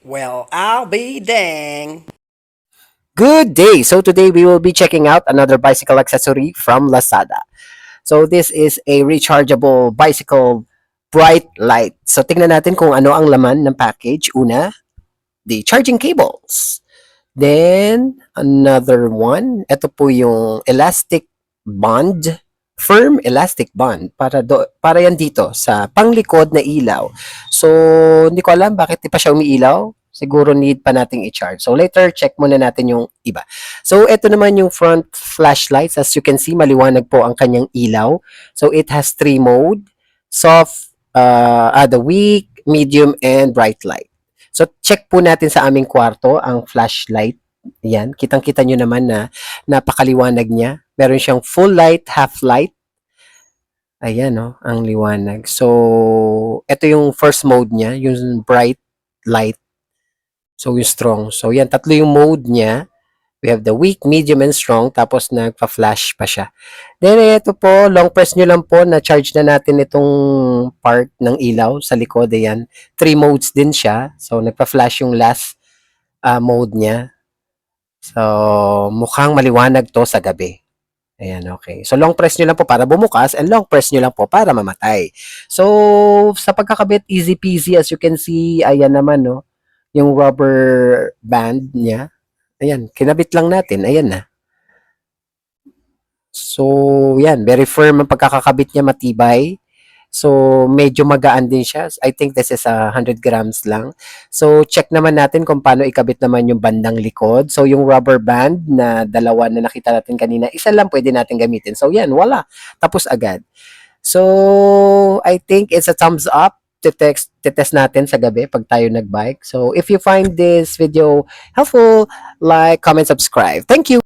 Well, I'll be dang. Good day! So today we will be checking out another bicycle accessory from Lazada. So this is a rechargeable bicycle bright light. So tingnan natin kung ano ang laman ng package. Una, the charging cables. Then another one, ito po yung elastic band, firm elastic band para yan dito sa panglikod na ilaw. So hindi ko alam bakit di pa siya umiilaw. Siguro need pa nating i-charge. So later, check muna natin yung iba. So ito naman yung front flashlights. As you can see, maliwanag po ang kanyang ilaw. So it has 3 mode. Soft, the weak, medium, and bright light. So check po natin sa aming kwarto ang flashlight. Yan, kitang-kita nyo naman na napakaliwanag niya. Meron siyang full light, half light. Ayan, no, ang liwanag. So ito yung first mode niya, yung bright light. So, yung strong. So, yan, tatlo yung mode niya. We have the weak, medium, and strong. Tapos, nagpa-flash pa siya. Then, ito po, long press nyo lang po, na-charge na natin itong part ng ilaw sa likod. Ayan. 3 modes din siya. So, nagpa-flash yung last mode niya. So, mukhang maliwanag to sa gabi. Ayan, okay. So, long press nyo lang po para bumukas and long press nyo lang po para mamatay. So, sa pagkakabit, easy peasy. As you can see, ayan naman, no, yung rubber band niya. Ayan, kinabit lang natin. Ayan na. So, yan. Very firm ang pagkakakabit niya, matibay. So, medyo magaan din siya. I think this is 100 grams lang. So, check naman natin kung paano ikabit naman yung bandang likod. So, yung rubber band na dalawa na nakita natin kanina, isa lang pwede natin gamitin. So, yan, wala. Tapos agad. So, I think it's a thumbs up test natin sa gabi pag tayo nagbike. So, if you find this video helpful, like, comment, subscribe. Thank you!